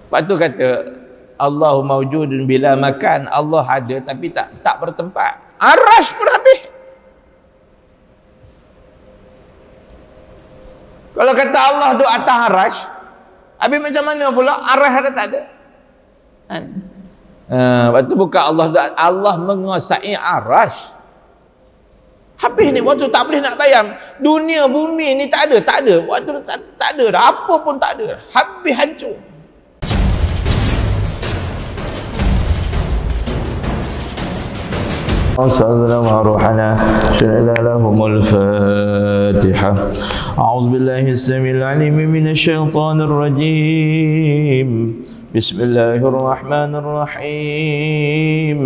Lepas tu kata Allahu mawjudun bila makan, Allah ada tapi tak bertempat. Arash pun habis. Kalau kata Allah duduk atas arash, habis macam mana pula arash ada tak ada? Kan? Waktu buka Allah menguasai arash. Habis ni, waktu tak boleh nak bayang. Dunia bumi ni tak ada. Waktu tak ada dah. Apa pun tak ada dah. Habis hancur. Assalamualaikum warahmatullahi wabarakatuh. A'udzubillahi as-sami'il 'alim minasyaitonir rajim. Bismillahirrahmanirrahim.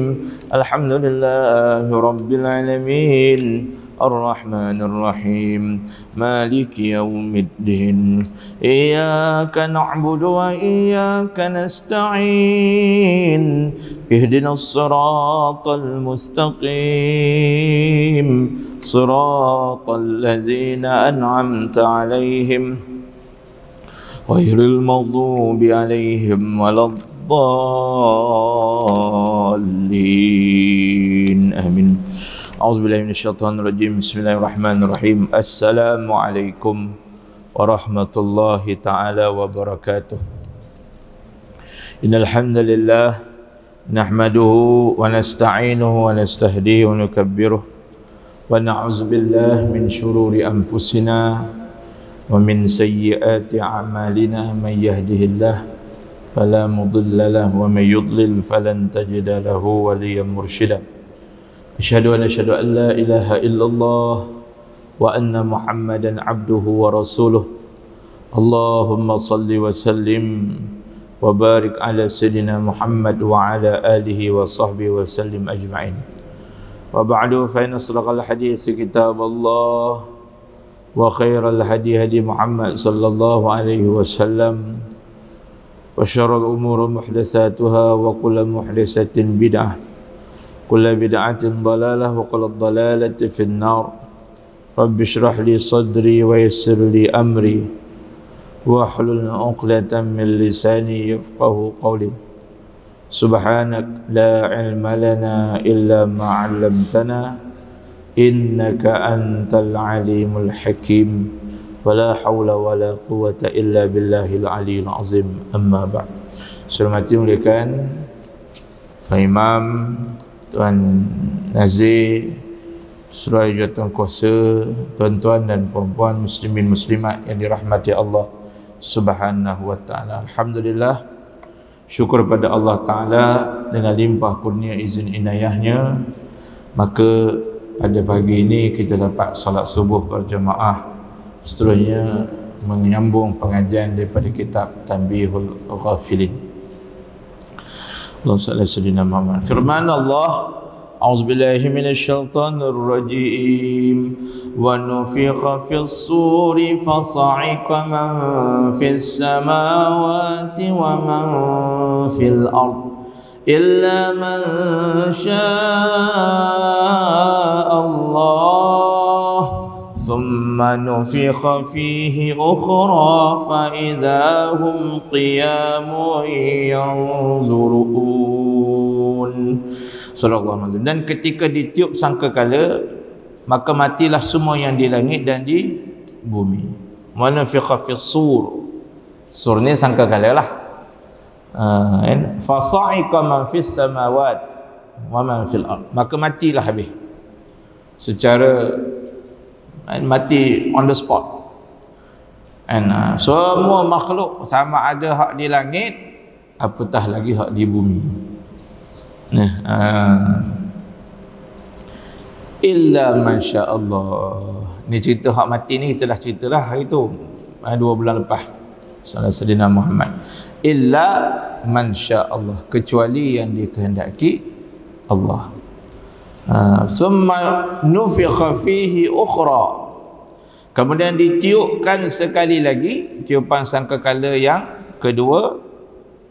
Alhamdulillahi rabbil alamin. Ar-Rahmanir Rahim. Maliki yaumiddin. Iyyaka na'budu wa iyyaka nasta'in. Ihdinas siratal mustaqim. Siratal ladzina an'amta 'alaihim ghairil maghdubi 'alaihim waladdallin. Amin. A'udzubillahi minasyaitonirrajim. Bismillahirrahmanirrahim. Assalamualaikum warahmatullahi taala wabarakatuh. Innal hamdalillah nahmaduhu wa nasta'inuhu wa nastahdihi wa nukabbiruh wa na'udzu billahi min shururi anfusina wa min sayyiati a'malina. Man yahdihillahu fala mudilla lahu wa man yudlil falan tajida lahu waliyyan mursyida. Asyhadu an la ilaha illallah wa anna Muhammadan abduhu wa rasuluh. Allahumma salli wa sallim wa barik ala sayyidina Muhammad wa ala alihi wa sahbihi wa sallim ajma'in. Wa ba'du, fa inna asdaqal hadits kitab Allah wa khairal hadi hadi Muhammad sallallahu alaihi wasallam wa syarrul umuri muhdatsatuha wa kullu muhdatsatin bid'ah. Kullu bid'atin dhalalah wa kullu dhalalatin fin nar. Rabbi shrah li sadri wa yassir li amri wa hlul 'uqdatam min lisani yafqahu qawli. Subhanak la ilma lana illa ma 'allamtana innaka antal alimul hakim. Wala hawla wala quwwata illa billahil aliyil azim. Amma ba'd. Hormati muliakan Tuan Imam, Tuan Nazir, Surah Jawatan Kuasa, tuan-tuan dan puan-puan muslimin muslimat yang dirahmati Allah Subhanahu wa taala. Alhamdulillah, syukur pada Allah taala dengan limpah kurnia izin inayahnya, maka pada pagi ini kita dapat salat subuh berjemaah, seterusnya menyambung pengajian daripada kitab Tanbihul Ghafilin. Allahumma salli ala sayyidina Muhammad. Firman Allah, a'udzubillahi minasyaitonir rajim. Wa nufikha fis suri fasa'iqa man fis samawati wa man fil ard illa man syaa Allah. Thumma nufikha fihi ukhra fa idza hum qiyamun yanzurun. Sallallahu alaihi wasallam. Dan ketika ditiup sangkakala, maka matilah semua yang di langit dan di bumi. Wa nufikha fis sur. Sur ni sangkakala lah. Fa sa'iqa man fis samawati wa man fil ard. Maka matilah habis. Secara mati on the spot. Semua makhluk sama ada hak di langit, apatah lagi hak di bumi. Illa masya Allah. Ni cerita hak mati ni kita dah ceritalah hari tu, 2 bulan lepas. Salah Sayyidina Muhammad. Illa masya Allah, kecuali yang dikehendaki Allah. Summa nufikha fihi ukhra. Kemudian ditiupkan sekali lagi, tiupan sangkakala yang kedua.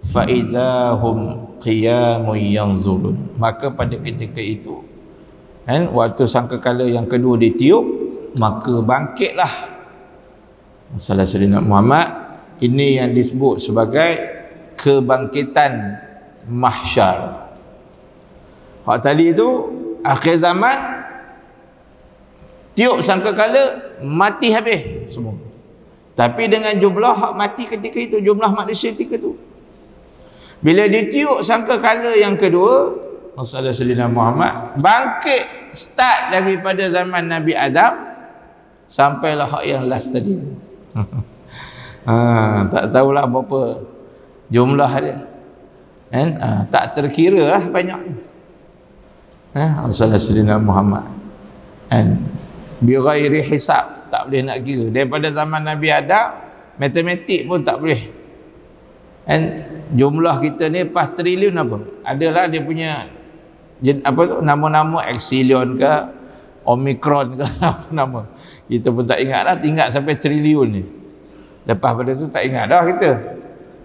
Fa izahum qiyamun yanzurun. Maka pada ketika itu, waktu sangkakala yang kedua ditiup, maka bangkitlah Salah Sayyidina Muhammad. Ini yang disebut sebagai kebangkitan mahsyar. Hak tadi itu akhir zaman, tiup sangkakala mati habis semua. Tapi dengan jumlah hak mati ketika itu, jumlah manusia ketika itu, bila ditiup sangkakala yang kedua, Rasulullah sallallahu Muhammad bangkit start daripada zaman Nabi Adam sampailah hak yang last tadi tu. Tak tahulah berapa jumlah dia kan, tak terkira lah banyaknya. Rasulullah sallallahu Muhammad kan, bi ghairi hisab, tak boleh nak kira. Daripada zaman Nabi Adam, matematik pun tak boleh kan. Jumlah kita ni pas triliun apa, adalah dia punya apa tu, nama-nama Epsilon ke Omicron ke apa nama, kita pun tak ingat dah, ingat sampai triliun ni. Lepas pada tu tak ingat dah kita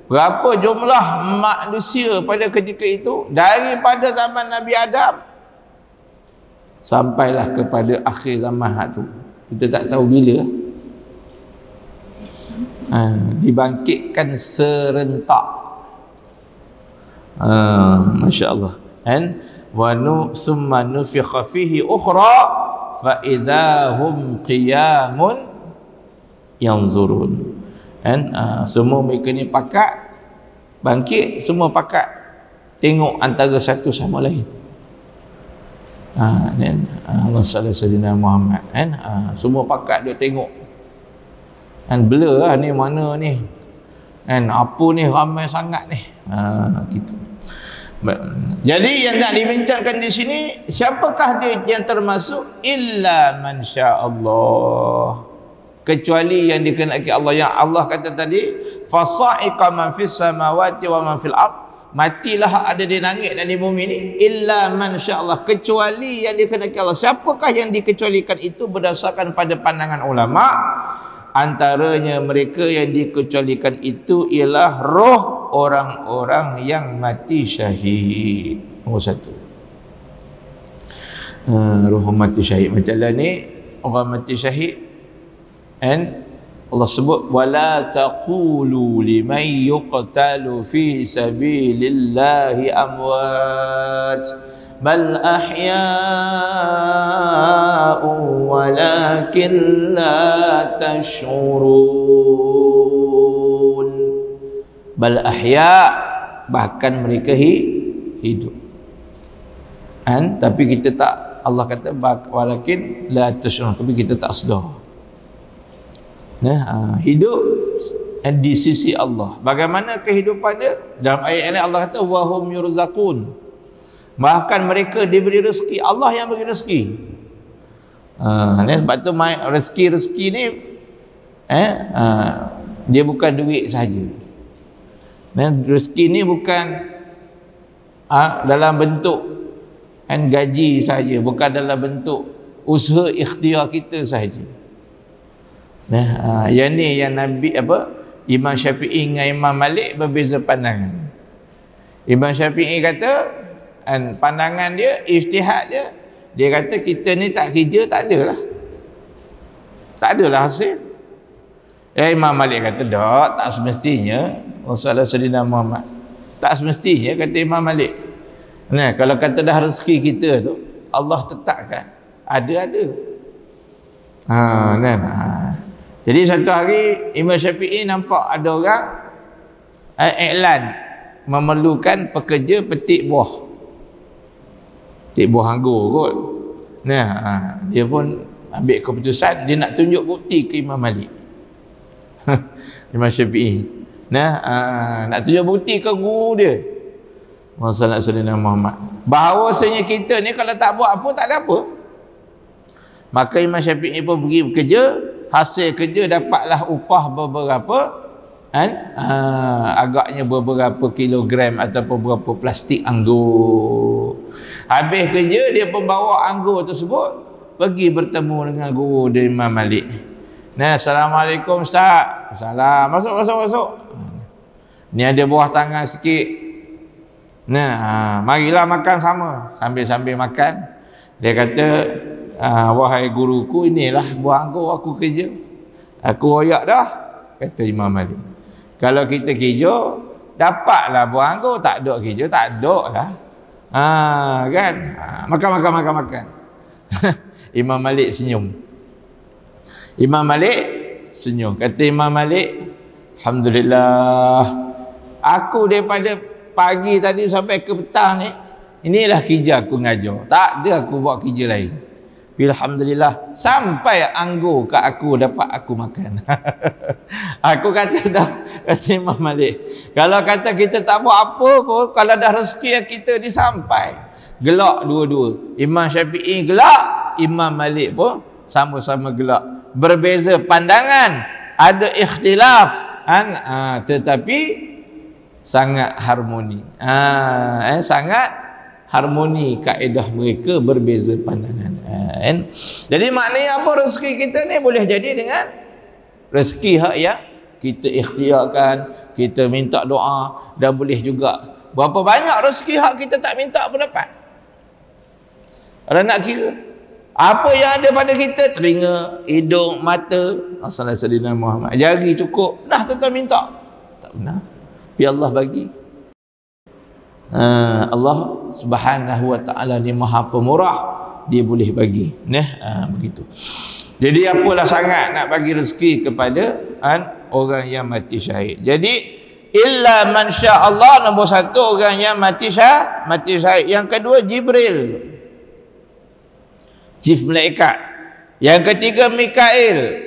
berapa jumlah manusia pada ketika itu, daripada zaman Nabi Adam sampailah kepada akhir zaman tu. Kita tak tahu bila dibangkitkan serentak. Masya Allah kan. Wa summa nufikha fihi ukhra fa idzahum qiyamun yanzurun kan. Semua mereka ni pakat bangkit, semua pakat tengok antara satu sama lain. Dan Allah sallallahu Muhammad kan, semua pakat dia tengok kan, blur lah ni mana ni kan, apa ni ramai sangat ni gitu. Jadi yang nak dibincangkan di sini, siapakah dia yang termasuk? Illa man sya'allah, kecuali yang dikehendaki Allah. Yang Allah kata tadi, fasa'iqa man fis samawati wa man fil ard, matilah ada di langit dan di bumi ni, illa man sya'allah, kecuali yang dikehendaki Allah. Siapakah yang dikecualikan itu berdasarkan pada pandangan ulama? Antaranya mereka yang dikecualikan itu ialah roh orang-orang yang mati syahid. Nombor satu, roh mati syahid. Macam lah ni orang mati syahid, and Allah sebut wala taqulu liman yuqtalu fi sabilillahi amwat bal ahya'u walakin la tash'urun. Bal ahya', bahkan mereka hidup kan, tapi kita tak, Allah kata walakin la tash'urun, tapi kita tak sedar. Hidup di sisi Allah. Bagaimana kehidupan dia? Dalam ayat ini Allah kata wahum yurzaqun, bahkan mereka diberi rezeki. Allah yang beri rezeki. Sebab tu rezeki ni dia bukan duit saja. Rezeki ni bukan dalam bentuk gaji saja, bukan dalam bentuk usaha ikhtiar kita saja. Yang ni yang Nabi Imam Syafi'i dengan Imam Malik berbeza pandangan. Imam Syafi'i kata, pandangan dia, ijtihad dia kata kita ni tak kerja tak adalah hasil. Imam Malik kata tak semestinya. Rasulullah sallallahu Muhammad, tak semestinya, kata Imam Malik. Kalau kata dah rezeki kita tu Allah tetapkan ada. Jadi satu hari Imam Syafi'i nampak ada orang iklan memerlukan pekerja petik buah anggur kot. Dia pun ambil keputusan, dia nak tunjuk bukti ke Imam Malik. Imam Syafi'i nak tunjuk bukti ke guru dia Rasulullah sallallahu Muhammad, bahawasanya kita ni kalau tak buat apa tak ada apa. Maka Imam Syafi'i pun pergi bekerja, hasil kerja dapatlah upah beberapa agaknya beberapa kilogram ataupun beberapa plastik anggur. Habis kerja dia pun bawa anggur tersebut pergi bertemu dengan guru dia Imam Malik. Assalamualaikum Ustaz. Salam. Masuk. Ni ada buah tangan sikit. Marilah makan sama. Sambil makan, dia kata, wahai guruku, inilah buah anggur aku kerja. Aku royak dah, kata Imam Malik. Kalau kita kerja, dapatlah buah anggur, tak ada kerja, tak ada lah. Kan? Makan. Imam Malik senyum. Kata Imam Malik, alhamdulillah, aku daripada pagi tadi sampai ke petang ni, inilah kerja aku ngajar. Tak ada aku buat kerja lain. Alhamdulillah, sampai anggur kat aku dapat aku makan. Aku kata dah, kata Imam Malik, kalau kata kita tak buat apa pun, kalau dah rezeki kita ni sampai, gelak dua-dua. Imam Syafi'i gelak, Imam Malik pun sama-sama gelak. Berbeza pandangan, ada ikhtilaf, tetapi sangat harmoni. Sangat harmoni kaedah mereka, berbeza pandangan. Jadi maknanya apa, rezeki kita ni boleh jadi dengan rezeki hak yang kita ikhtiarkan, kita minta doa, dan boleh juga berapa banyak rezeki hak kita tak minta pun dapat. Kalau nak kira apa yang ada pada kita, telinga, hidung, mata, Sayyidina Muhammad, jari cukup, dah tuan minta, tak benar. Biar Allah bagi. Allah Subhanahu wa taala ni Maha Pemurah, dia boleh bagi. Begitu. Jadi apalah sangat nak bagi rezeki kepada orang yang mati syahid. Jadi illa man syaa Allah, nombor satu orang yang mati syahid. Yang kedua Jibril, chief malaikat. Yang ketiga Mikail,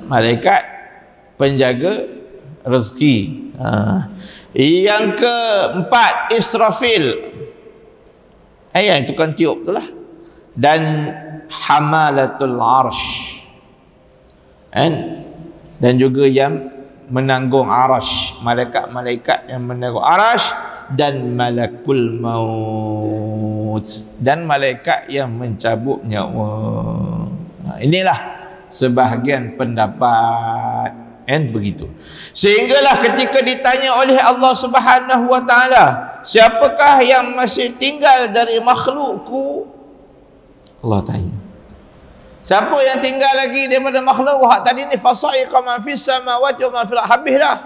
malaikat penjaga rezeki. Yang keempat Israfil, yang tukang tiup tu lah. Dan hamalatul arsh, dan juga yang menanggung arash, malaikat-malaikat yang menanggung arash, dan malakul maut, dan malaikat yang mencabut nyawa. Inilah sebahagian pendapat, begitu. Sehinggalah ketika ditanya oleh Allah Subhanahu wa taala, siapakah yang masih tinggal dari makhlukku? Allah tanya, siapa yang tinggal lagi daripada makhluk? Hak tadi ni fasaiqa ma fis samawati wa ma fil ardi, habis dah.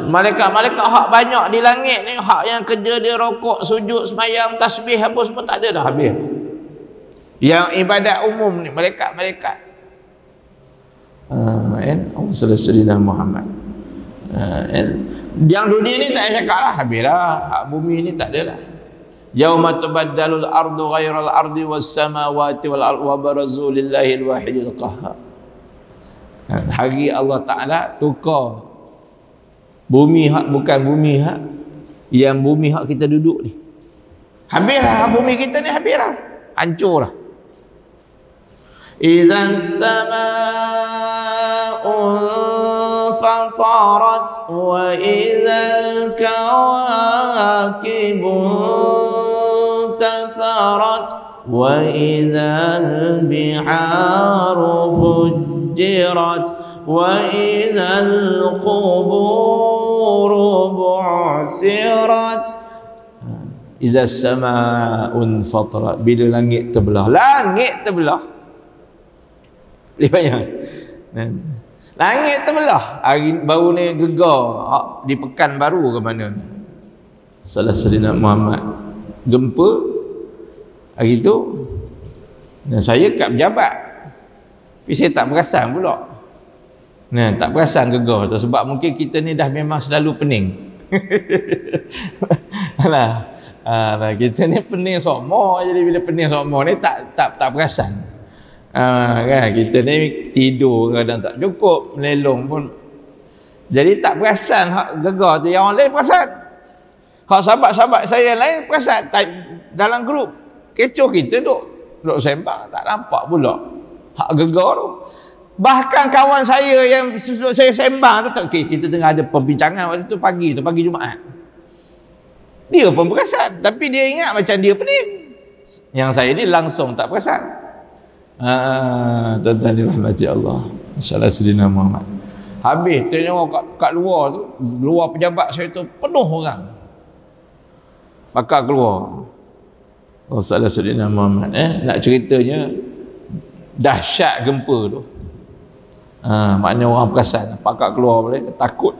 Malaikat hak banyak di langit ni, hak yang kerja dia rokok, sujud, semayang, tasbih apa semua tak ada dah, habis. Yang ibadat umum ni malaikat. Sayyidina Muhammad. Yang dunia ni tak payah cakap lah, habis lah. Hak bumi ni tak ada lah. Yauma tubaddalul ardu ghairal ardi was samawati wal ardi wa barazu lillahi al-wahidil qahhar. Hari Allah Taala tukar bumi hak bukan bumi hak, yang bumi hak kita duduk ni. Habislah bumi kita ni, habislah. Hancurlah. Idzan samaa'u fatarat wa idzal kawakibu tasarat wa idzal biharu fujjirat wa idzal quburu bu'sirat. Idzas samaa'un fatarat, bila langit terbelah. Lebih banyak. Langit terbelah. Hari baru ni gegar di Pekanbaru ke mana ni, Sayyidina Muhammad gempa hari tu. Saya kat pejabat, tapi saya tak perasan pula. Tak perasan gegar tu, sebab mungkin kita ni dah memang selalu pening. Kita ni pening sokmo, jadi bila pening sokmo ni tak perasan. Kan kita ni tidur kadang tak cukup, melelong pun, jadi tak perasan hak gegar tu. Yang orang lain perasan, hak sahabat-sahabat saya lain perasan. Dalam grup kecoh kita duk sembang, tak nampak pula hak gegar tu. Bahkan kawan saya yang saya sembang tu, kita tengah ada perbincangan waktu tu, pagi Jumaat, dia pun perasan, tapi dia ingat macam dia pening. Yang saya ni langsung tak perasan. Tuan-tuan dirahmati Allah, Sayyidina Muhammad. Habis tengok kat luar tu, luar pejabat saya tu penuh orang, pakak keluar. Sayyidina Muhammad nak ceritanya dahsyat gempa tu. Maknanya orang perasan, pakak keluar boleh, takut.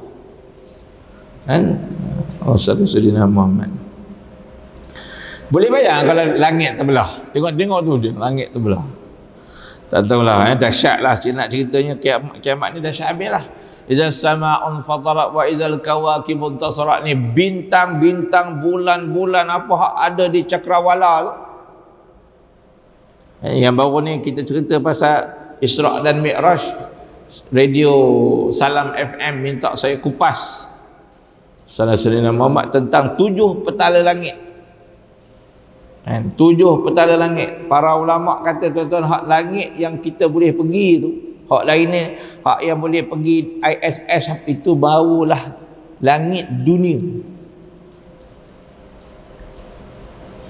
Kan? Sayyidina Muhammad. Boleh bayang kalau langit terbelah. Tengok tu dia, langit terbelah. Tak tahulah, dahsyatlah nak ceritanya kiamat ni dahsyat habislah. Iza sama'un fatarat wa izal kawakibun tasarat, ni bintang-bintang, bulan-bulan apa hak ada di cakrawala tu. Yang baru ni kita cerita pasal Isra' dan Mi'raj, radio Salam FM minta saya kupas salah Sayyidina Muhammad tentang 7 petala langit. 7 petala langit. Para ulama kata tuan-tuan, hak langit yang kita boleh pergi tu, hak lain ni, hak yang boleh pergi ISS itu barulah langit dunia.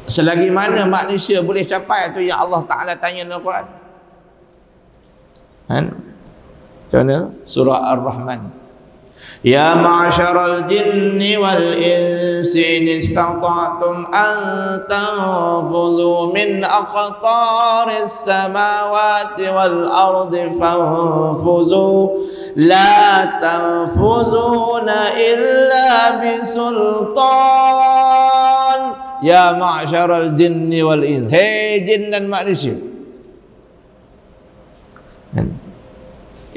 Selagi mana manusia boleh capai tu yang Allah Ta'ala tanya dalam Quran. Kan? Macam mana? Surah Ar-Rahman. Ya ma'asyaral jinni wal insi in istata'tum an tanfuzu min aqtaris samawati wal ardi fanfuzu la tanfuzuna illa bisultan. Ya ma'asyaral jinni wal insi, hei jin dan manusia,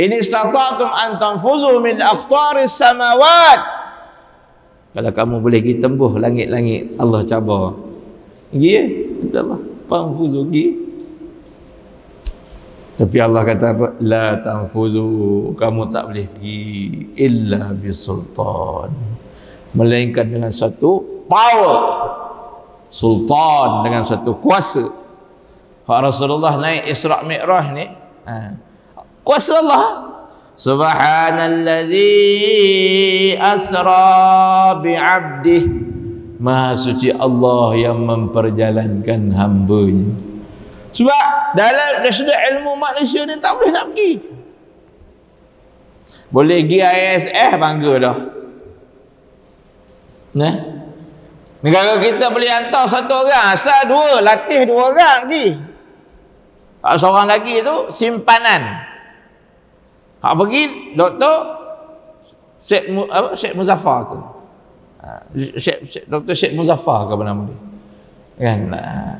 in istata'tum an tanfuzu min aqtaris samawat, kalau kamu boleh pergi tembus langit-langit, Allah cabar pergi, Allah fanfuzu pergi. Tapi Allah kata apa? La tanfuzu, kamu tak boleh pergi illa bisultan, melainkan dengan satu power, sultan, dengan satu kuasa. Rasulullah naik Isra' Mi'raj ni, kuasa Allah. Subhanallazi asra bi'abdih, Maha suci Allah yang memperjalankan hambanya. Sebab dalam sudut ilmu manusia ni tak boleh nak pergi. Boleh pergi ISS bangga dah. Nah, negara kita boleh hantar satu orang, asal dua, latih 2 orang pergi. Seorang lagi tu simpanan. Hak pergi Dr. Syed Muzaffar ke? Dr. Syed Muzaffar ke apa nama dia? Kan?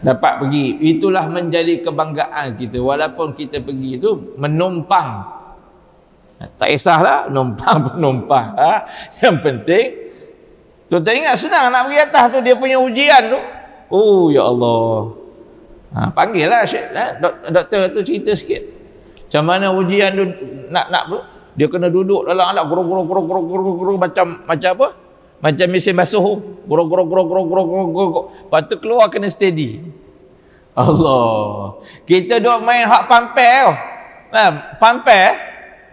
Dapat pergi. Itulah menjadi kebanggaan kita. Walaupun kita pergi itu menumpang. Tak kisahlah numpang. Yang penting, tuan-tuan ingat senang nak pergi atas tu, dia punya ujian tu. Oh ya Allah. Panggillah Syed, doktor tu cerita sikit. Macam mana ujian tu nak dia kena duduk dalam alat gurung macam apa? Macam mesin basuh. Gurung. Lepas tu keluar kena steady. Allah. Kita duk main hak pampel. Pampel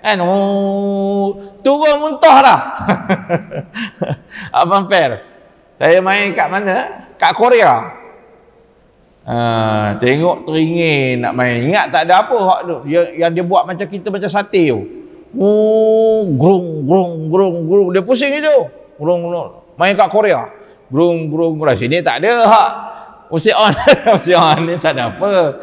kan, turun muntah dah. Hak pampel. Saya main kat mana? Kat Korea. Tengok teringin nak main. Ingat tak ada apa hak tu yang dia buat macam kita macam sate tu. Grung. Dia pusing itu. Grung. Main kat Korea. Grung. Sini tak ada hak musik on. Musik on ni tak ada apa.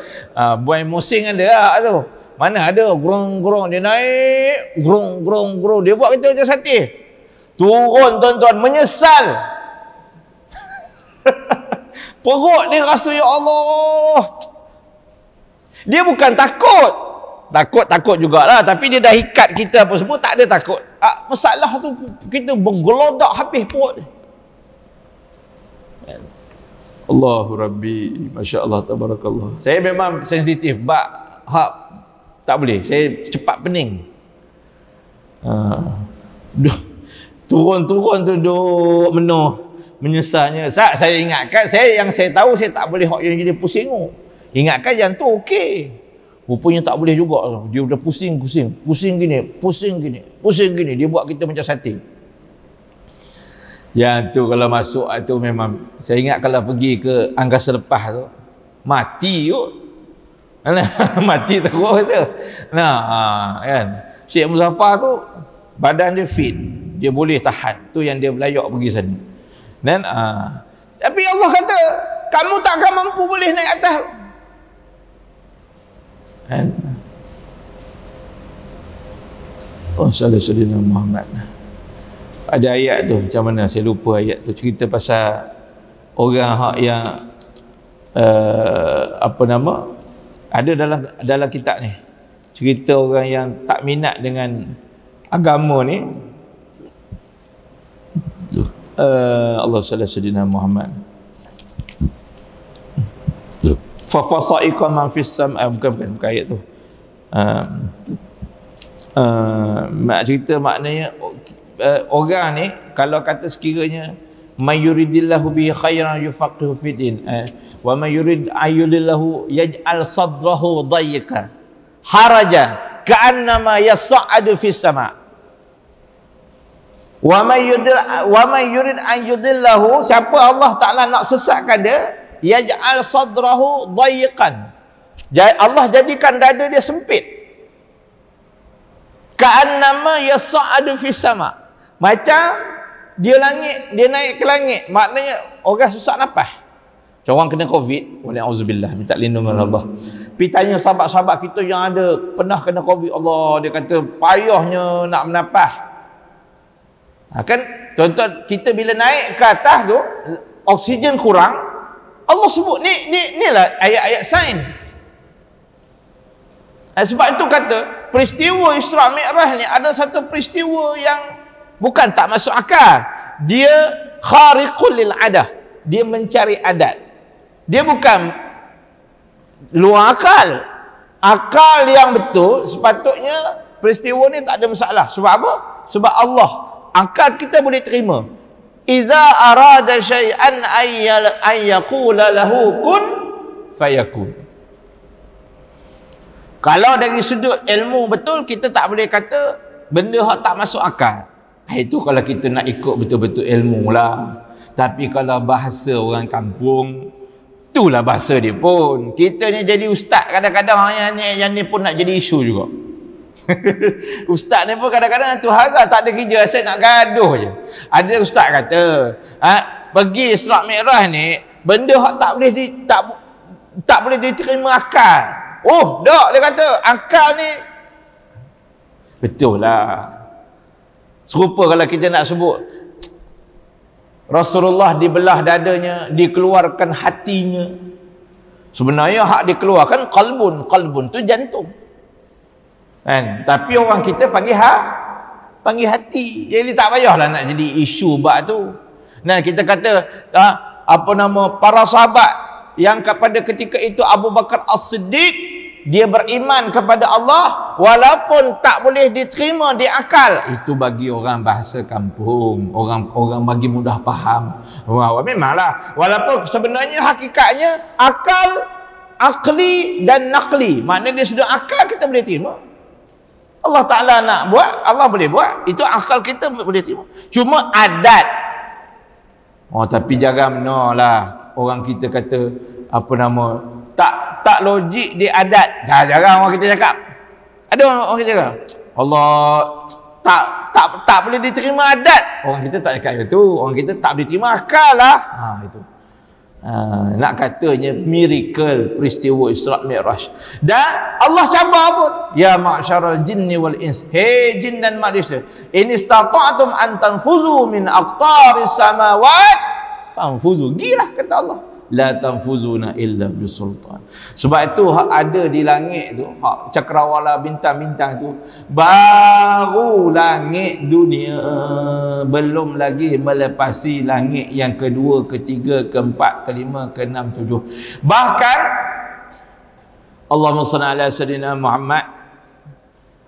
Buat musing ada hak tu. Mana ada grung. Dia naik grung. Dia buat kita macam sate. Turun tuan-tuan, menyesal. Perut dia rasa ya Allah. Dia bukan takut jugalah, tapi dia dah ikat kita apa semua, tak ada takut. Masalah tu kita bergelodak habis perut. Allahu Rabbi, Masya Allah, Tabarakallah. Saya memang sensitif tak boleh, saya cepat pening. Turun tu duduk menuh, menyesalnya. Saya ingatkan, yang saya tahu, saya tak boleh hak yang jadi pusing. Ingatkan yang tu okey. Rupanya tak boleh juga. Dia dah pusing gini. Dia buat kita macam sate. Yang tu kalau masuk tu memang, saya ingat kalau pergi ke angkasa lepas tu, mati kot. Mati terus tu. Kan. Syekh Muzaffar tu badan dia fit. Dia boleh tahan. Tu yang dia belayak pergi sana. Dan tapi Allah kata, kamu takkan mampu boleh naik atas. Oh, Sayyidina Muhammad. Ada ayat tu macam mana saya lupa ayat tu, cerita pasal orang hak yang apa nama, ada dalam kitab ni, cerita orang yang tak minat dengan agama ni. Allah Sayyidina Muhammad. Fa fasaiqa man fis sama, bukan ayat tu. Mak cerita maknanya orang ni kalau kata sekiranya may yuridillahu bihi khairan yufaqihu fid din, wa may yurid ayyudillahu yaj'al sadrahu dayyqa haraja ka'annama yas'adu fis sama. Wa may yurid ayyudillahu, siapa Allah Taala nak sesatkan dia, yaj'al sadrahu dayyqan, Allah jadikan dada dia sempit. Ka'annama yas'adu fis sama, macam dia naik ke langit. Maknanya orang susah nafas. Macam orang kena COVID, wa'auzubillah, minta lindungan Allah. Pergi tanya sahabat-sahabat kita yang ada pernah kena COVID, Allah, dia kata payahnya nak menafas. Kan tuan-tuan, kita bila naik ke atas tu oksigen kurang, Allah sebut ni lah ayat-ayat sains. Sebab itu kata peristiwa Isra Mi'raj ni ada satu peristiwa yang bukan tak masuk akal. Dia khariqul lil adah, dia mencari adat. Dia bukan luar akal. Akal yang betul sepatutnya peristiwa ni tak ada masalah. Sebab apa? Sebab Allah, akal kita boleh terima. Iza arada syai'an ayyaqula lahu kun fayakun. Kalau dari sudut ilmu betul, kita tak boleh kata benda yang tak masuk akal. Itu kalau kita nak ikut betul-betul ilmu lah. Tapi kalau bahasa orang kampung, itulah bahasa dia pun. Kita ni jadi ustaz kadang-kadang yang ni pun nak jadi isu juga. Ustaz ni pun kadang-kadang tu harga tak ada kerja, saya nak gaduh je. Ada ustaz kata, pergi Isra Mi'raj ni benda hak tak boleh diterima akal. Oh, dak, dia kata akal ni betul lah. Serupa kalau kita nak sebut Rasulullah dibelah dadanya, dikeluarkan hatinya. Sebenarnya hak dikeluarkan qalbun tu jantung. Kan? Tapi orang kita panggil hati. Jadi tak payahlah nak jadi isu bab tu. Nah, kita kata para sahabat yang pada ketika itu Abu Bakar As-Siddiq, dia beriman kepada Allah walaupun tak boleh diterima di akal. Itu bagi orang bahasa kampung, orang bagi mudah faham. Memanglah, walaupun sebenarnya hakikatnya akli dan naqli, maknanya dia sudah akal kita boleh terima. Allah Ta'ala nak buat, Allah boleh buat. Itu akal kita boleh terima. Cuma adat. Tapi jangan lah orang kita kata tak logik di adat. Jarang orang kita cakap. Ada orang kita cakap, Allah tak boleh diterima adat. Orang kita tak cakap itu. Orang kita tak boleh terima akal lah. Itu. Nak katanya miracle peristiwa Isra Mi'raj. Dan Allah cabar pun, ya ma'syaral jinni wal ins, hei jin dan manusia, in istata'tum an tanfuzu min aqtaris samawat fanfuzu. Gilah kata Allah, la tanfuzuna illa bisultan. Sebab itu hak ada di langit tu, hak cakrawala bintang-bintang tu, baru langit dunia, belum lagi melepasi langit yang kedua, ketiga, keempat, kelima, keenam, tujuh. Bahkan Allahumma salli ala sayyidina Muhammad,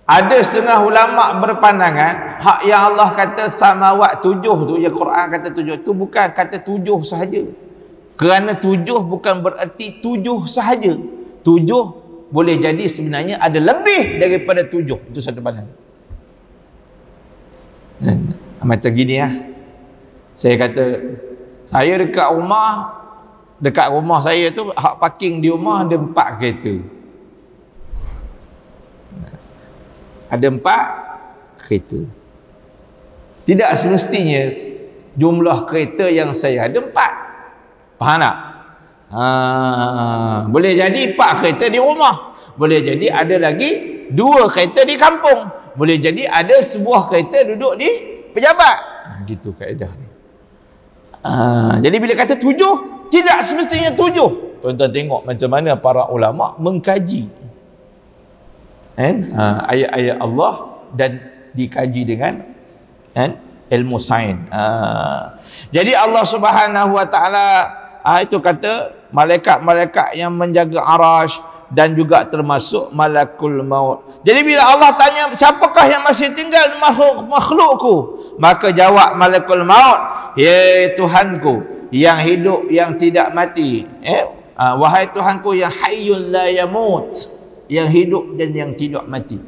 ada setengah ulama berpandangan hak yang Allah kata samawat tujuh tu, yang Quran kata tujuh tu, bukan kata tujuh sahaja. Kerana tujuh bukan berarti tujuh sahaja. Tujuh boleh jadi sebenarnya ada lebih daripada tujuh. Itu satu pandangan. Macam gini ya. Saya kata, saya dekat rumah saya tu, hak parking di rumah ada 4 kereta. Ada 4 kereta. Tidak semestinya jumlah kereta yang saya ada 4. Faham tak? Boleh jadi 4 kereta di rumah. Boleh jadi ada lagi 2 kereta di kampung. Boleh jadi ada sebuah kereta duduk di pejabat. Gitu kaedah ni. Jadi bila kata 7, tidak semestinya 7. Tuan-tuan tengok macam mana para ulama mengkaji ayat-ayat Allah dan dikaji dengan ilmu sains. Jadi Allah Subhanahu wa taala itu kata malaikat-malaikat yang menjaga arasy dan juga termasuk malakul maut. Jadi bila Allah tanya siapakah yang masih tinggal makhlukku, maka jawab malakul maut, ya Tuhanku yang hidup yang tidak mati. Wahai Tuhanku yang hayyul la yamut, yang hidup dan yang tidak mati.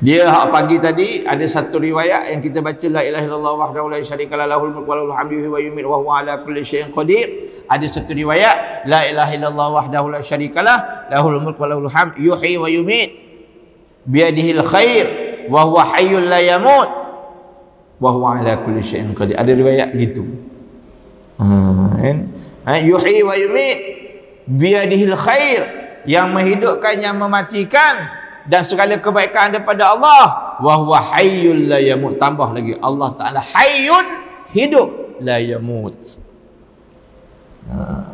Dia pagi tadi ada satu riwayat yang kita baca, la ilaha illallah wahdahu la syarikalah lahul mulku wa lahul hamdu wa yumiitu wa huwa ala kulli syai'in qadir. Ada satu riwayat, la ilaha illallah wahdahu la syarikalah lahul mulku wa lahul hamdu yuhyi wa yumiitu biyadihil khair wa huwa hayyul la yamut wa huwa ala kulli syai'in qadir. Ada riwayat gitu. Yuhyi wa yumiitu biyadihil khair, yang menghidupkan, yang mematikan, dan segala kebaikan daripada Allah. Wa huwa hayyul la yamut. Tambah lagi, Allah Taala hayyun, hidup, la yamut.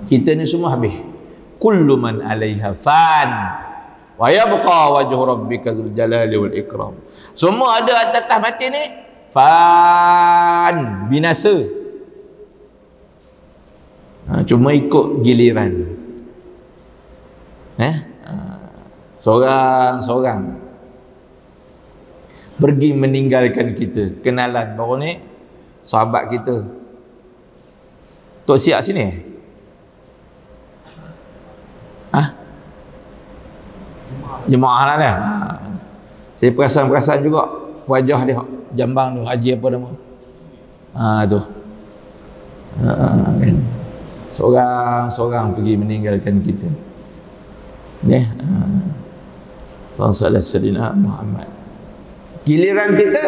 Kita ni semua habis. Kullu man 'alaiha fan wa yabqa wajhu rabbika dzul jalali wal ikram. Semua ada atas mati ni fan, binasa. Cuma ikut giliran. Seorang-seorang pergi meninggalkan kita. Kenalan baru ni sahabat kita, Tok Siap sini. Jemaah lah dia. Saya perasan juga wajah dia, jambang tu, Haji apa nama? Tu. Kan. Seorang-seorang pergi meninggalkan kita. Allahumma salli ala sayyidina Muhammad. Giliran kita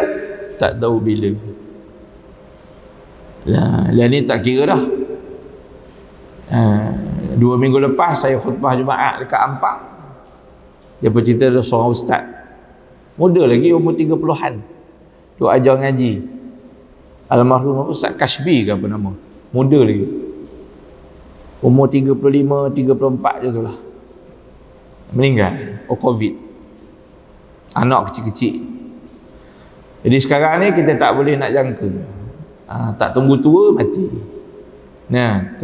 tak tahu bila. Lah ni tak kira dah. 2 minggu lepas saya khutbah Jumaat dekat Ampang. Dia bercerita ada seorang ustaz muda lagi, umur 30-an, duk ajar ngaji. Almarhum Ustaz Kashbi ke apa nama, muda lagi, umur 35, 34 je tu lah, meninggal COVID. Anak kecil-kecil. Jadi sekarang ni kita tak boleh nak jangka. Tak tunggu tua mati.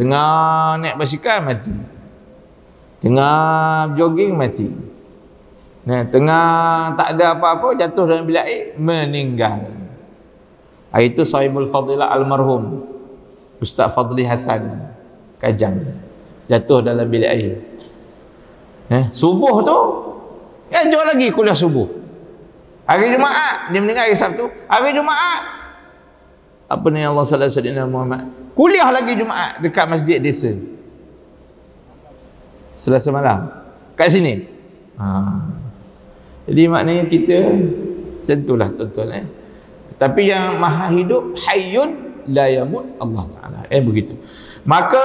Tengah naik basikal mati. Tengah jogging mati. Tengah tak ada apa-apa jatuh dalam bilik air meninggal. Itu sahibul fadilah almarhum Ustaz Fadli Hasan Kajang, jatuh dalam bilik air. Subuh tu jauh lagi kuliah subuh. Hari Jumaat dia meninggal, hari Sabtu. Hari Jumaat apa ni, Allah sallallahu alaihi wasallam Muhammad, kuliah lagi Jumaat dekat masjid desa. Selasa malam kat sini. Jadi maknanya kita tentulah tuan-tuan, tapi yang maha hidup hayyun la yamut, Allah Taala. Begitu. Maka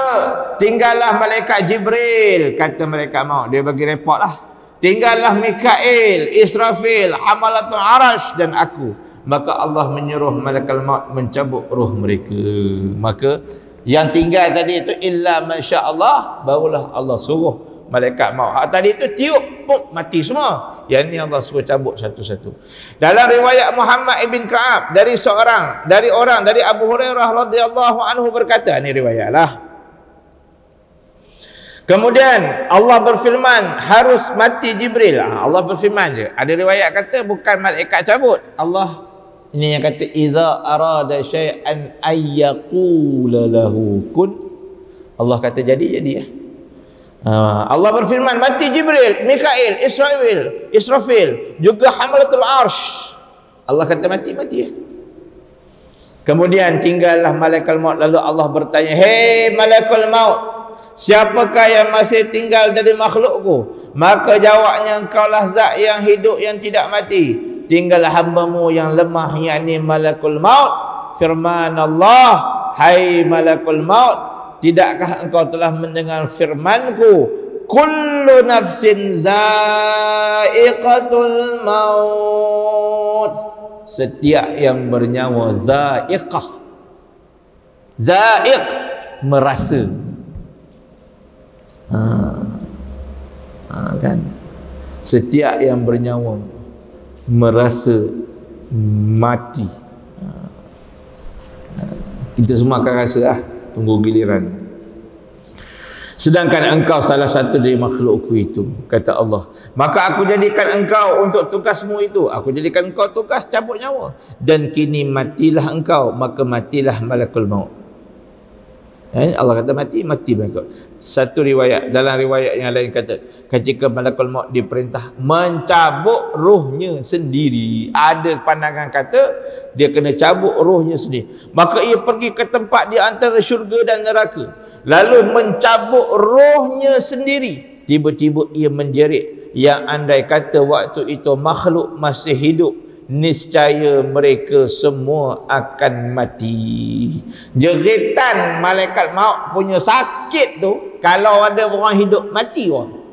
tinggallah malaikat Jibril, kata malaikat maut, dia bagi report lah. Tinggallah Mikail, Israfil, Hamalatul Arash dan aku. Maka Allah menyuruh malaikat maut mencabut roh mereka. Maka yang tinggal tadi itu illa masya Allah, barulah Allah suruh malaikat maut. Tadi itu tiup, puk, mati semua. Yang ni Allah suruh cabut satu-satu. Dalam riwayat Muhammad ibn Ka'ab dari Abu Hurairah radhiyallahu anhu berkata, ni riwayat lah. Kemudian Allah berfirman harus mati Jibril. Allah berfirman je. Ada riwayat kata bukan malaikat cabut. Allah ini yang kata idza arada syai'an ayyaqula lahu kun. Allah kata jadi ya. Allah berfirman mati Jibril, Mikail, Israfil, juga Hamalatul Arsh. Allah kata mati ya. Kemudian tinggallah malaikat maut. Lalu Allah bertanya, hei malaikat maut, siapakah yang masih tinggal dari makhlukku? Maka jawabnya, engkaulah zat yang hidup yang tidak mati. Tinggallah hambamu yang lemah, yakni malakul maut. Firman Allah, hai malakul maut, tidakkah engkau telah mendengar firmanku? kullu nafsin za'iqatul maut. Setiap yang bernyawa, za'iqah. Za'iq, merasa. Kan? Setiap yang bernyawa merasa mati. Kita semua akan rasa tunggu giliran. Sedangkan engkau salah satu dari makhlukku itu, kata Allah, maka aku jadikan engkau untuk tugasmu itu. Aku jadikan engkau tugas cabut nyawa. Dan kini matilah engkau, maka matilah malakul maut. Allah kata mati, mati malakul. Satu riwayat, dalam riwayat yang lain kata, ketika malakul maut diperintah mencabut ruhnya sendiri. Ada pandangan kata dia kena cabut ruhnya sendiri. Maka ia pergi ke tempat di antara syurga dan neraka, lalu mencabut rohnya sendiri. Tiba-tiba ia menjerit, yang andai kata waktu itu makhluk masih hidup, niscaya mereka semua akan mati. Jeritan malaikat maut punya sakit tu, kalau ada orang hidup mati orang.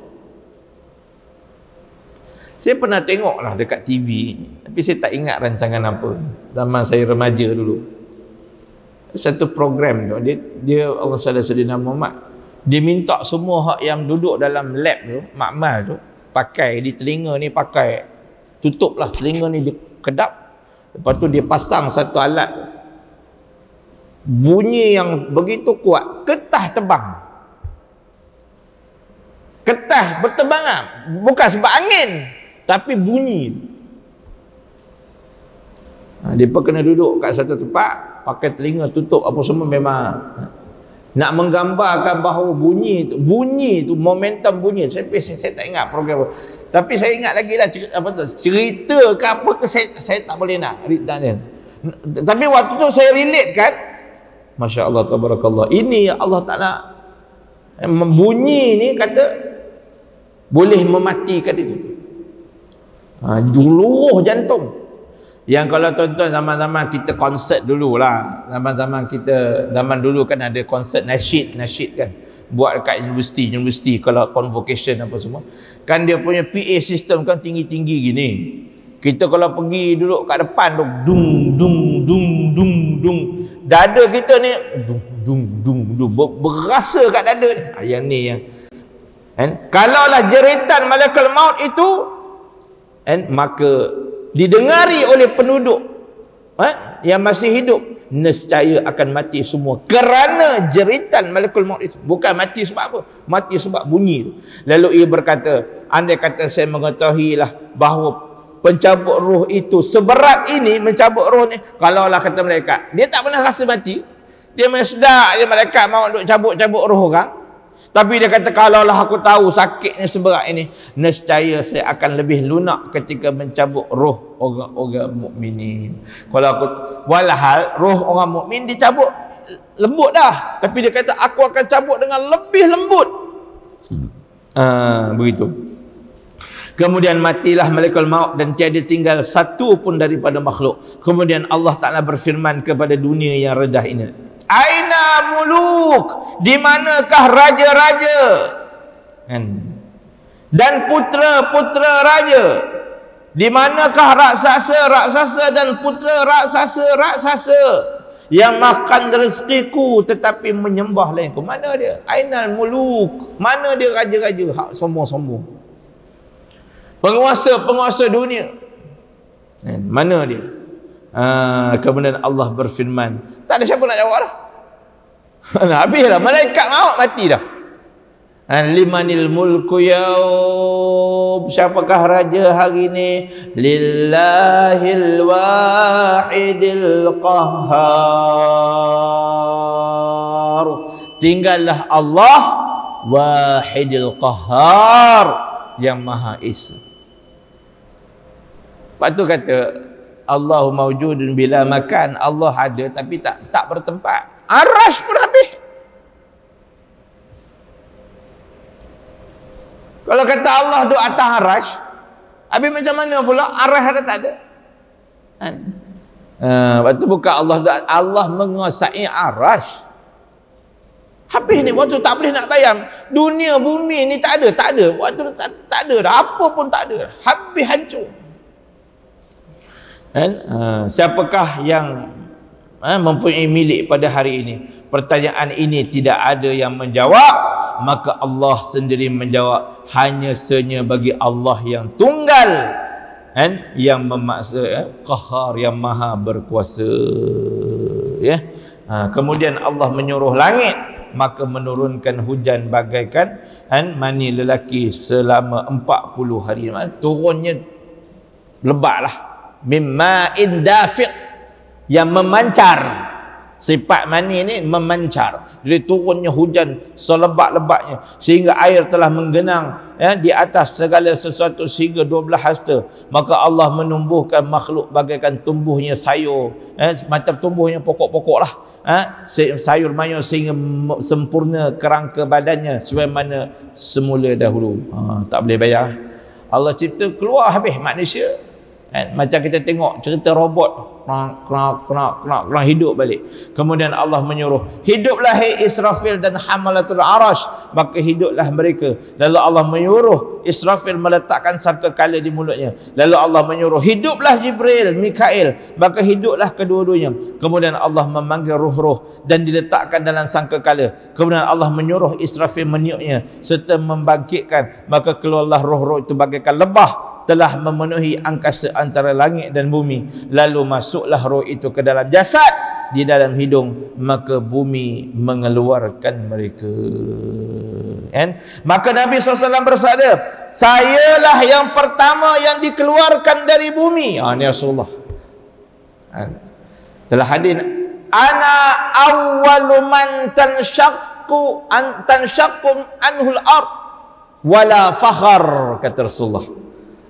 Saya pernah tengok lah dekat TV, tapi saya tak ingat rancangan apa. Zaman saya remaja dulu, satu program tu, dia Allah Sayyidina Muhammad, dia minta semua hak yang duduk dalam lab tu, makmal tu, pakai di telinga ni, pakai tutuplah telinga ni, dia kedap, lepas tu dia pasang satu alat, bunyi yang begitu kuat, ketah terbang, ketah berterbangan, bukan sebab angin tapi bunyi. Dia pun kena duduk kat satu tempat, pakai telinga tutup apa semua, memang nak menggambarkan bahawa bunyi tu momentum bunyi. Saya tak ingat program apa, tapi saya ingat lagi lah cerita ke apa ke, saya tak boleh nak tapi waktu tu saya relate kan. Masya Allah, tabarakallah, ini Allah Ta'ala bunyi ni kata boleh mematikan itu, luruh jantung. Yang kalau tuan-tuan zaman-zaman kita konsert dulu lah, zaman dulu kan ada konsert nasyid kan, buat dekat universiti kalau convocation apa semua kan, dia punya PA system kan tinggi-tinggi gini. Kita kalau pergi duduk kat depan tu, dung dung dung dung dung, dada kita ni dung dung dung dung, berasa kat dada ni. Yang ni yang kalaulah jeritan malakul maut itu maka didengari oleh penduduk yang masih hidup, nescaya akan mati semua kerana jeritan malakul maut itu. Bukan mati sebab apa, mati sebab bunyi itu. Lalu ia berkata, andai kata saya mengetahuilah bahawa pencabut roh itu seberat ini, mencabut roh ni, kalaulah kata mereka, dia tak pernah rasa mati, dia memang sedar je malaikat maut duk cabut-cabut roh orang. Tapi dia kata, kalaulah aku tahu sakitnya seberat ini, nescaya saya akan lebih lunak ketika mencabut roh orang-orang mukminin. Kalau aku, walhal roh orang mukmin dicabut lembut dah, tapi dia kata aku akan cabut dengan lebih lembut. Begitu. Kemudian matilah malaikat maut dan tiada tinggal satu pun daripada makhluk. Kemudian Allah Ta'ala berfirman kepada dunia yang redah ini, aina muluk, di manakah raja-raja dan putera-putera raja? Di manakah raksasa-raksasa dan putera raksasa-raksasa yang makan rezekiku tetapi menyembah lainku? Mana dia? Ainal muluk, mana dia raja-raja hak sombong-sombong, penguasa-penguasa dunia, mana dia? Kemudian Allah berfirman, tak ada siapa nak jawab dah. Habis dah, malaikat maut mati dah. Limanil mulku yaum, siapakah raja hari ini? Lillahil wahidil qahhar, tinggallah Allah wahidil qahhar, yang maha esa. Lepas tu kata Allahu mawjudun bila makan, Allah ada tapi tak bertempat. Arash pun habis. Kalau kata Allah duduk atas arash, habis macam mana pula arash ada tak ada? Lepas tu bukan Allah menguasai arash. Habis ni, waktu tak boleh nak bayang. Dunia, bumi ni tak ada. Waktu tak ada dah. Apa pun tak ada dah. Habis hancur. Kan? Siapakah yang mempunyai milik pada hari ini? Pertanyaan ini tidak ada yang menjawab, maka Allah sendiri menjawab. Hanya senya bagi Allah yang tunggal, kan? Yang memaksa, qahar, yang maha berkuasa, ya. Kemudian Allah menyuruh langit, maka menurunkan hujan bagaikan mani lelaki selama 40 hari. Turunnya lebatlah, mimma'in dafiq, yang memancar. Sifat mani ni memancar. Jadi turunnya hujan selebat-lebatnya sehingga air telah menggenang, ya, di atas segala sesuatu sehingga 12 hasta. Maka Allah menumbuhkan makhluk bagaikan tumbuhnya sayur, macam tumbuhnya pokok-pokok lah, sayur mayur, sehingga sempurna kerangka badannya sebagaimana semula dahulu. Tak boleh bayar. Allah cipta keluar habis manusia. Macam kita tengok cerita robot, kena hidup balik. Kemudian Allah menyuruh, hiduplah hai Israfil dan Hamalatul Arash, maka hiduplah mereka. Lalu Allah menyuruh Israfil meletakkan sangkakala di mulutnya. Lalu Allah menyuruh, hiduplah Jibril, Mikail, maka hiduplah kedua-duanya. Kemudian Allah memanggil ruh-ruh dan diletakkan dalam sangkakala. Kemudian Allah menyuruh Israfil meniupnya serta membangkitkan, maka keluarlah roh-roh itu bagaikan lebah telah memenuhi angkasa antara langit dan bumi. Lalu masuklah roh itu ke dalam jasad di dalam hidung, maka bumi mengeluarkan mereka. Maka Nabi SAW bersabda, sayalah yang pertama yang dikeluarkan dari bumi. Ini Rasulullah. Dalam hadis, ana awwalu man tanshaqqu anhul ard wala fakhar, kata Rasulullah.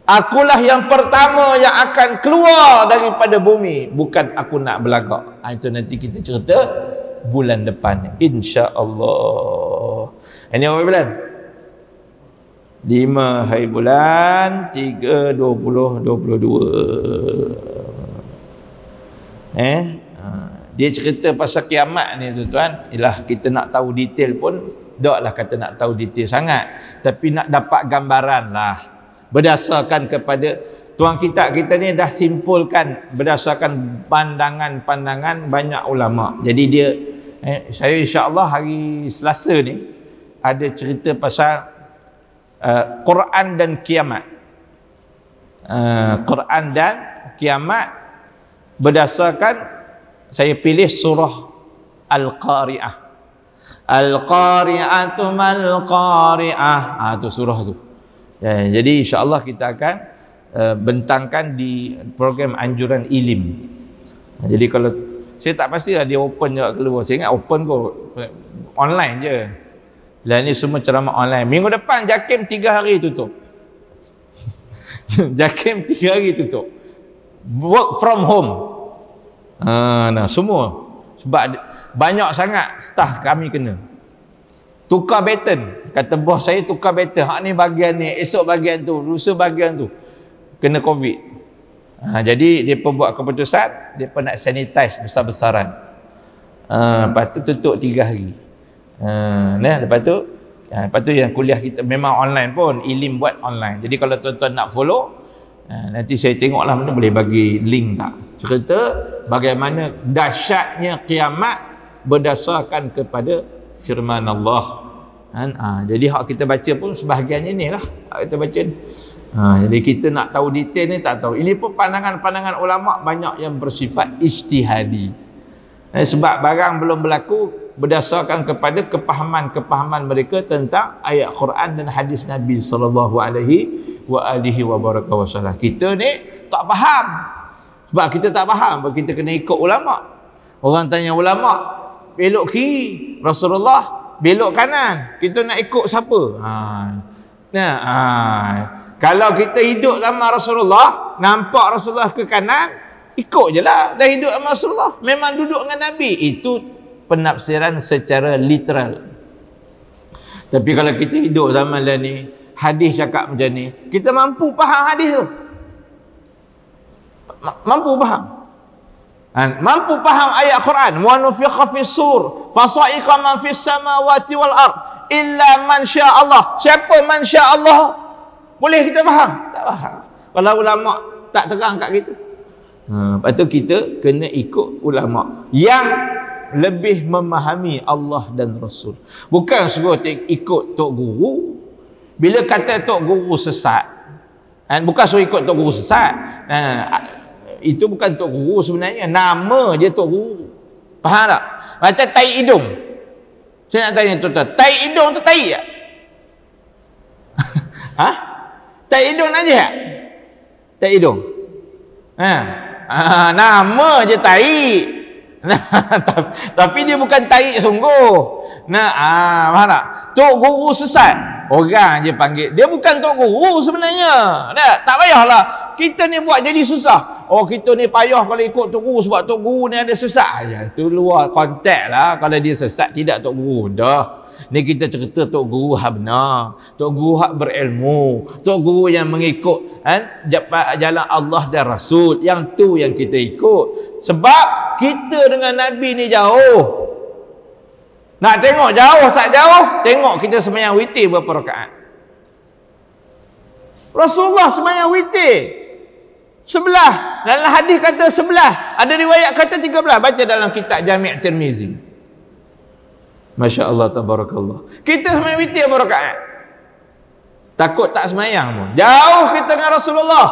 Akulah yang pertama yang akan keluar daripada bumi, bukan aku nak belagak. Itu nanti kita cerita bulan depan, insya-Allah. Ini berapa bulan? 5 hari bulan 3 2022. Dia cerita pasal kiamat ni tuan-tuan. Ialah kita nak tahu detail pun taklah kata nak tahu detail sangat, tapi nak dapat gambaran lah. Berdasarkan kepada tuan kita ni dah simpulkan berdasarkan pandangan-pandangan banyak ulama. Jadi dia saya insya-Allah hari Selasa ni ada cerita pasal Quran dan kiamat. Quran dan kiamat berdasarkan, saya pilih surah Al-Qari'ah. Al-Qari'atu mal Qari'ah. Tu surah tu. Jadi insya-Allah kita akan bentangkan di program anjuran ilim. Jadi kalau saya tak pastilah dia open juga keluar. Saya ingat open kot, online je. Dan ni semua ceramah online. Minggu depan JAKIM 3 hari tutup. JAKIM 3 hari tutup. Work from home. Semua. Sebab banyak sangat staff kami kena tukar baton. Kata bos saya tukar baton. Hak ni bahagian ni, esok bahagian tu, lusa bahagian tu. Kena COVID. Jadi dia pun buat keputusan, dia pun nak sanitize besar-besaran. Lepas tu tutup 3 hari. Lepas tu yang kuliah kita memang online pun, ilim buat online. Jadi kalau tuan-tuan nak follow, nanti saya tengoklah mana boleh bagi link tak. Cerita bagaimana dahsyatnya kiamat berdasarkan kepada firman Allah. Jadi hak kita baca pun sebahagiannya ni lah hak kita baca ni. Jadi kita nak tahu detail ni tak tahu. Ini pun pandangan-pandangan ulama banyak yang bersifat ijtihadi. Sebab barang belum berlaku berdasarkan kepada kepahaman mereka tentang ayat Quran dan hadis Nabi sallallahu alaihi wasallam. Kita ni tak faham. Sebab kita tak faham, kita kena ikut ulama. Orang tanya ulama, belok kiri Rasulullah, belok kanan, kita nak ikut siapa? Kalau kita hidup sama Rasulullah, nampak Rasulullah ke kanan, ikut je lah. Dah hidup sama Rasulullah, memang duduk dengan Nabi. Itu penafsiran secara literal. Tapi kalau kita hidup zaman dah ni, hadis cakap macam ni, kita mampu faham hadis tu. Mampu faham. Mampu faham ayat Quran, wa nufikha fis sur fasa'iqa man fis samawati wal ard illa man syaa Allah. Siapa man syaa Allah? Boleh kita faham? Tak faham. Kalau ulama tak terang kat kita. Lepas tu kita kena ikut ulama yang lebih memahami Allah dan Rasul. Bukan suruh ikut tok guru. Bila kata tok guru sesat, bukan suruh ikut tok guru sesat. Itu bukan tok guru sebenarnya, nama dia tok guru. Faham tak? Macam tai hidung. Saya nak tanya tuan-tuan, tai hidung tu tai tak? Tai hidung aja tak? Tai hidung. Nama je tai. Tapi dia bukan tai sungguh. Faham tak? Tok guru sesat, orang je panggil. Dia bukan tok guru sebenarnya. Tak payahlah kita ni buat jadi susah. Kita ni payah kalau ikut tok guru sebab tok guru ni ada sesat. Itu luar konteks lah. Kalau dia sesat tidak tok guru dah. Ni kita cerita tok guru hak benar, tok guru hak berilmu, tok guru yang mengikut jalan Allah dan Rasul. Yang tu yang kita ikut. Sebab kita dengan Nabi ni jauh. Nak tengok jauh tak jauh, tengok kita sembahyang witir berapa rakaat. Rasulullah sembahyang witir 11. Dalam hadis kata 11, ada riwayat kata 13. Baca dalam kitab Jami' Tirmizi. Masya Allah, tabarakallah. Kita sembahyang witir berapa rakaat? Takut tak sembahyang pun. Jauh kita dengan Rasulullah.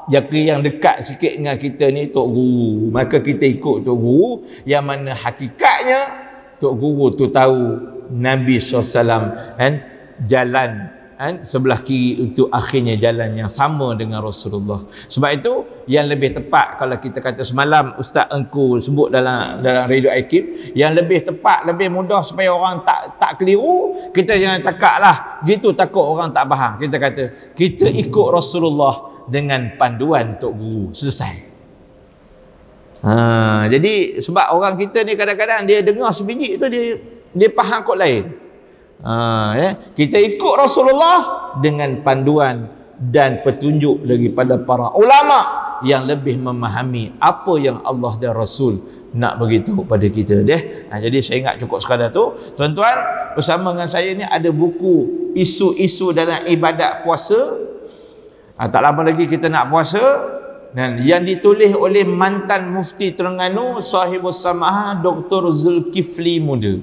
Jadi yang dekat sikit dengan kita ni tok guru. Maka kita ikut tok guru yang mana hakikatnya tok guru tu tahu Nabi SAW jalan sebelah kiri itu akhirnya jalan yang sama dengan Rasulullah. Sebab itu yang lebih tepat, kalau kita kata semalam Ustaz Engku sebut dalam Radio Akib, yang lebih tepat, lebih mudah supaya orang tak keliru, kita jangan cakap lah gitu takut orang tak faham. Kita kata kita ikut Rasulullah dengan panduan tok guru, selesai. Jadi sebab orang kita ni kadang-kadang dia dengar sebiji tu dia faham kod lain. Kita ikut Rasulullah dengan panduan dan petunjuk daripada para ulama yang lebih memahami apa yang Allah dan Rasul nak beritahu pada kita. Jadi saya ingat cukup sekadar tu. Tuan-tuan, bersama dengan saya ni ada buku isu-isu dalam ibadat puasa. Tak lama lagi kita nak puasa, dan yang ditulis oleh mantan Mufti Terengganu, Sahibus Samahah, Dr. Zulkifli Muda,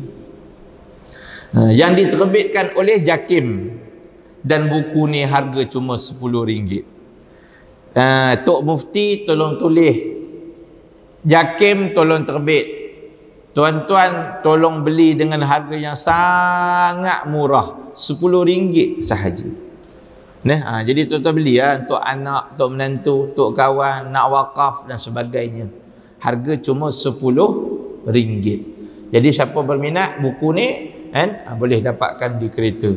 yang diterbitkan oleh Jakim, dan buku ni harga cuma RM10. Tok Mufti tolong tulis, Jakim tolong terbit, tuan-tuan tolong beli dengan harga yang sangat murah, RM10 sahaja. Jadi tuan-tuan beli untuk anak, untuk menantu, untuk kawan, nak wakaf dan sebagainya. Harga cuma RM10. Jadi siapa berminat buku ni boleh dapatkan di kereta.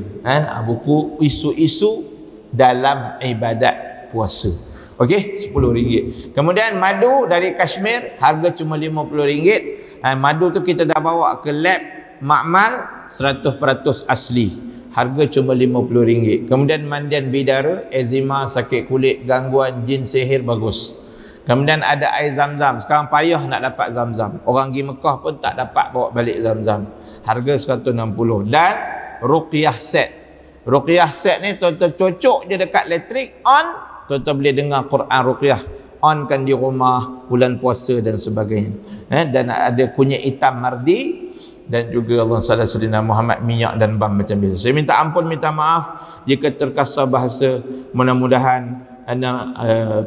Buku isu-isu dalam ibadat puasa. Okey, RM10. Kemudian madu dari Kashmir, harga cuma RM50. Madu tu kita dah bawa ke lab makmal 100% asli. Harga cuma RM50. Kemudian mandian bidara, eczema, sakit kulit, gangguan jin sihir, bagus. Kemudian ada air zam-zam. Sekarang payah nak dapat zam-zam. Orang pergi Mekah pun tak dapat bawa balik zam-zam. Harga RM160. Dan ruqyah set. Ruqyah set ni tuan-tuan cocok je dekat elektrik, on, tuan-tuan boleh dengar Quran ruqyah. On kan di rumah, bulan puasa dan sebagainya. Dan ada kunyit hitam mardi, dan juga Allah Sallallahu Muhammad minyak dan bam macam biasa. Saya minta ampun, minta maaf jika terkasar bahasa. Mudah-mudahan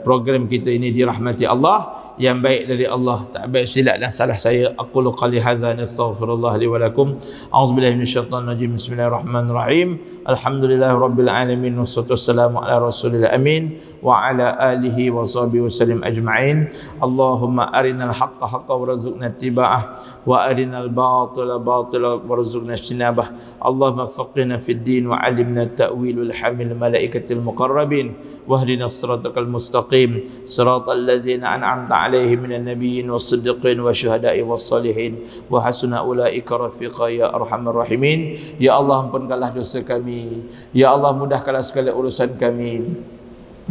program kita ini dirahmati Allah. Yang baik dari Allah, tak baik silap dan salah saya. Aqulu qali hadza, astaghfirullah li wa lakum. A'udzubillahi minasyaitonir rajim. Bismillahirrahmanirrahim. Alhamdulillahirabbil alamin, wassalatu wassalamu ala rasulil amin wa ala alihi wa sahbihi wasallam ajma'in. Allahumma arinal haqqa haqqan warzuqna ittiba'ah wa arinal batila batila warzuqna ijtinabah. Allahumma faqihna fid din wa 'allimna at-ta'wil wal hamil malaikatil muqarrabin wahdina as-siratal mustaqim siratal ladzina an'amta alaihim minan nabiyyin was-siddiqin wasyuhada'i was-salihin wa hasuna ulaika rafiqa ya arhamar rahimin. Ya Allah, ampunkanlah dosa kami. Ya Allah, mudahkanlah segala urusan kami.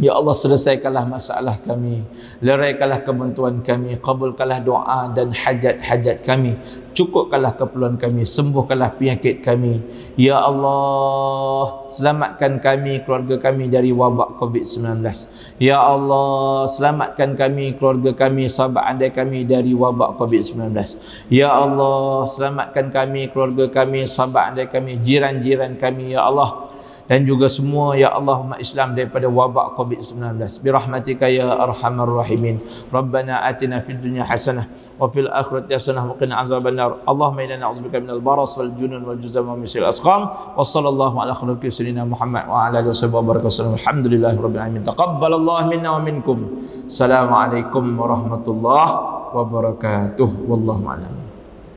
Ya Allah, selesaikanlah masalah kami, leraikanlah kebentuan kami, kabulkanlah doa dan hajat-hajat kami, cukupkanlah keperluan kami, sembuhkanlah penyakit kami. Ya Allah, selamatkan kami, keluarga kami dari wabak COVID-19. Ya Allah, selamatkan kami, keluarga kami, sahabat andai kami dari wabak COVID-19. Ya Allah, selamatkan kami, keluarga kami, sahabat andai kami, jiran-jiran kami, ya Allah, dan juga semua ya Allah umat Islam daripada wabak COVID-19. Birahmatika ya arhamar rahimin. Rabbana atina fid dunya hasanah wa fil akhirati hasanah wa qina azabannar. Allahumma inna na'udzubika minal baras wal junun wal juzam wa misil asqam. Wa sallallahu ala khairil sayyidina Muhammad wa ala alihi wa barakatuh. Alhamdulillahi rabbil alamin. Taqabbalallahu minna wa minkum. Assalamualaikum warahmatullahi wabarakatuh. Wallahu a'lam.